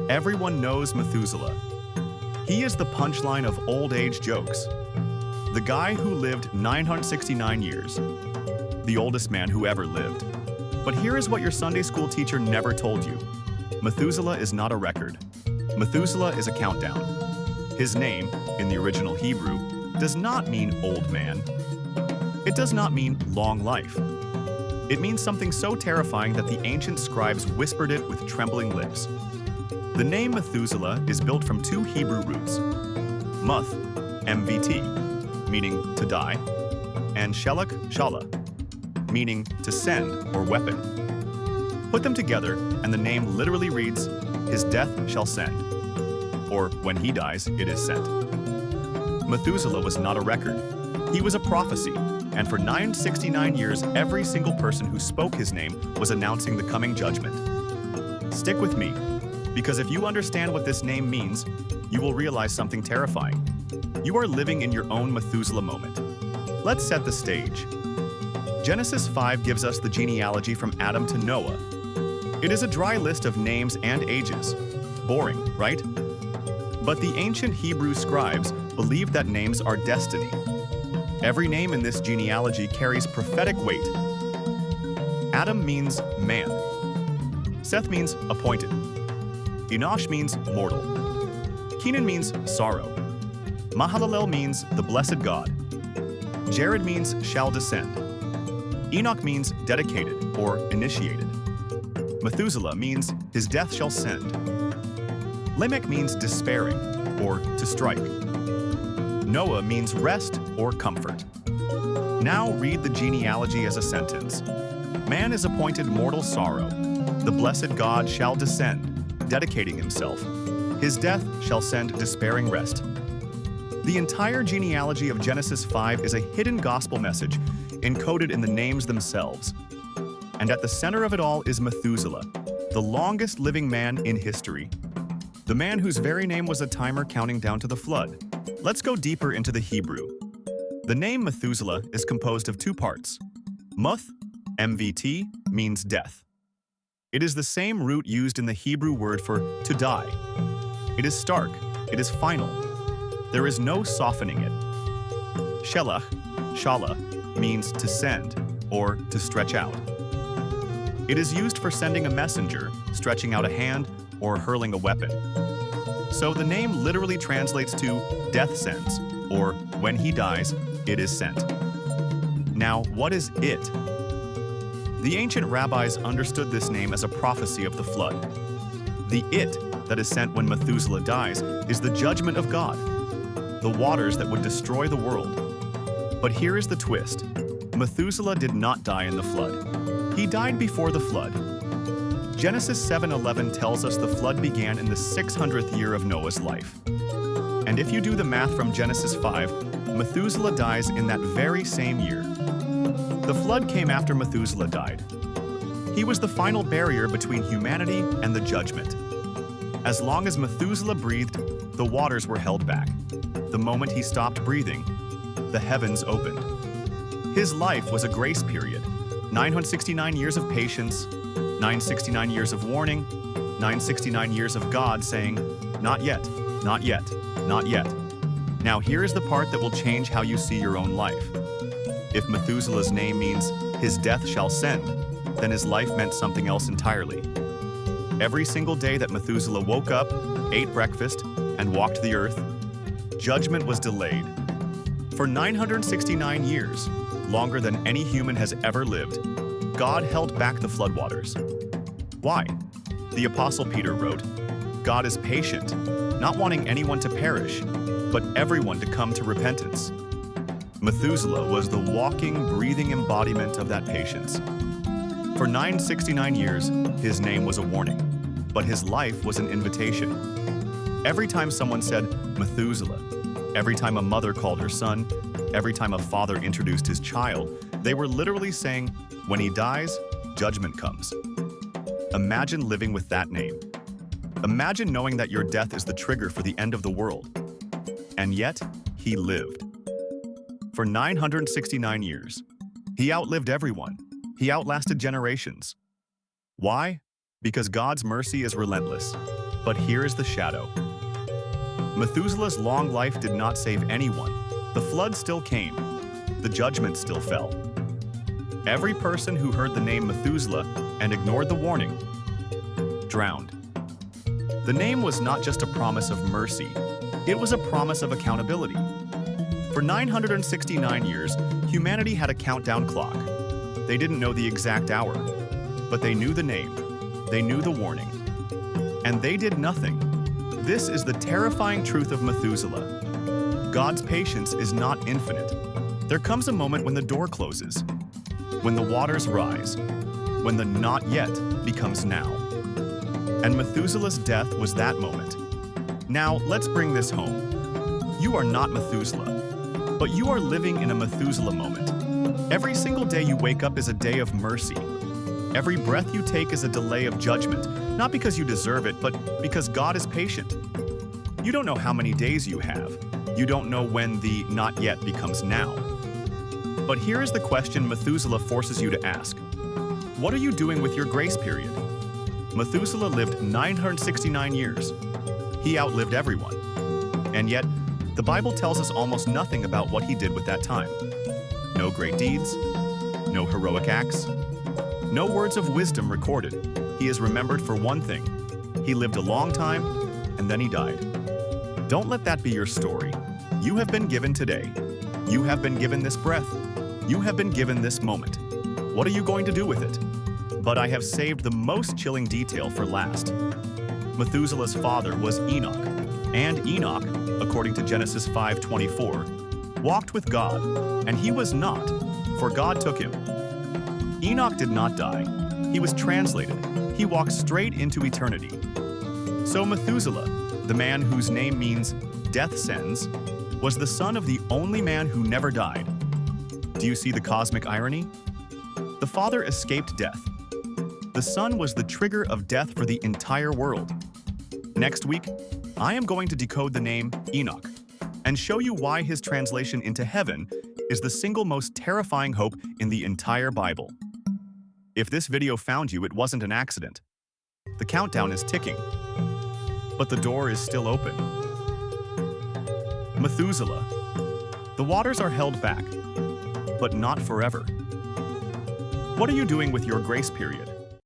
Everyone knows Methuselah. He is the punchline of old age jokes. The guy who lived 969 years. The oldest man who ever lived. But here is what your Sunday school teacher never told you. Methuselah is not a record. Methuselah is a countdown. His name, in the original Hebrew, does not mean old man. It does not mean long life. It means something so terrifying that the ancient scribes whispered it with trembling lips. The name Methuselah is built from two Hebrew roots, Muth, MVT, meaning to die, and Shelach, Shala, meaning to send or weapon. Put them together, and the name literally reads, "His death shall send," or when he dies, it is sent. Methuselah was not a record. He was a prophecy, and for 969 years, every single person who spoke his name was announcing the coming judgment. Stick with me, because if you understand what this name means, you will realize something terrifying. You are living in your own Methuselah moment. Let's set the stage. Genesis 5 gives us the genealogy from Adam to Noah. It is a dry list of names and ages. Boring, right? But the ancient Hebrew scribes believed that names are destiny. Every name in this genealogy carries prophetic weight. Adam means man. Seth means appointed. Enosh means mortal. Kenan means sorrow. Mahalalel means the blessed God. Jared means shall descend. Enoch means dedicated or initiated. Methuselah means his death shall send. Lamech means despairing or to strike. Noah means rest or comfort. Now read the genealogy as a sentence. Man is appointed mortal sorrow. The blessed God shall descend, dedicating himself. His death shall send despairing rest. The entire genealogy of Genesis 5 is a hidden gospel message encoded in the names themselves. And at the center of it all is Methuselah, the longest living man in history. The man whose very name was a timer counting down to the flood. Let's go deeper into the Hebrew. The name Methuselah is composed of two parts. Muth, MVT, means death. It is the same root used in the Hebrew word for to die. It is stark, it is final. There is no softening it. Shelach, Shala, means to send or to stretch out. It is used for sending a messenger, stretching out a hand, or hurling a weapon. So the name literally translates to death sends, or when he dies, it is sent. Now, what is it? The ancient rabbis understood this name as a prophecy of the flood. The it that is sent when Methuselah dies is the judgment of God, the waters that would destroy the world. But here is the twist. Methuselah did not die in the flood. He died before the flood. Genesis 7:11 tells us the flood began in the 600th year of Noah's life. And if you do the math from Genesis 5, Methuselah dies in that very same year. The flood came after Methuselah died. He was the final barrier between humanity and the judgment. As long as Methuselah breathed, the waters were held back. The moment he stopped breathing, the heavens opened. His life was a grace period. 969 years of patience, 969 years of warning, 969 years of God saying, not yet, not yet, not yet. Now here is the part that will change how you see your own life. If Methuselah's name means his death shall send, then his life meant something else entirely. Every single day that Methuselah woke up, ate breakfast, and walked the earth, judgment was delayed. For 969 years, longer than any human has ever lived, God held back the floodwaters. Why? The Apostle Peter wrote, God is patient, not wanting anyone to perish, but everyone to come to repentance. Methuselah was the walking, breathing embodiment of that patience. For 969 years, his name was a warning, but his life was an invitation. Every time someone said, Methuselah, every time a mother called her son, every time a father introduced his child, they were literally saying, when he dies, judgment comes. Imagine living with that name. Imagine knowing that your death is the trigger for the end of the world. And yet, he lived. For 969 years, he outlived everyone. He outlasted generations. Why? Because God's mercy is relentless. But here is the shadow. Methuselah's long life did not save anyone. The flood still came. The judgment still fell. Every person who heard the name Methuselah and ignored the warning drowned. The name was not just a promise of mercy, it was a promise of accountability. For 969 years, humanity had a countdown clock. They didn't know the exact hour, but they knew the name, they knew the warning, and they did nothing. This is the terrifying truth of Methuselah. God's patience is not infinite. There comes a moment when the door closes, when the waters rise, when the not yet becomes now. And Methuselah's death was that moment. Now, let's bring this home. You are not Methuselah, but you are living in a Methuselah moment. Every single day you wake up is a day of mercy. Every breath you take is a delay of judgment, not because you deserve it, but because God is patient. You don't know how many days you have. You don't know when the not yet becomes now. But here is the question Methuselah forces you to ask. What are you doing with your grace period? Methuselah lived 969 years. He outlived everyone. And yet, the Bible tells us almost nothing about what he did with that time. No great deeds, no heroic acts, no words of wisdom recorded. He is remembered for one thing. He lived a long time, and then he died. Don't let that be your story. You have been given today. You have been given this breath. You have been given this moment. What are you going to do with it? But I have saved the most chilling detail for last. Methuselah's father was Enoch, and Enoch, according to Genesis 5:24, walked with God, and he was not, for God took him. Enoch did not die. He was translated. He walked straight into eternity. So Methuselah, the man whose name means death sends, was the son of the only man who never died. Do you see the cosmic irony? The father escaped death. The son was the trigger of death for the entire world. Next week, I am going to decode the name Enoch and show you why his translation into heaven is the single most terrifying hope in the entire Bible. If this video found you, it wasn't an accident. The countdown is ticking, but the door is still open. Methuselah. The waters are held back, but not forever. What are you doing with your grace period?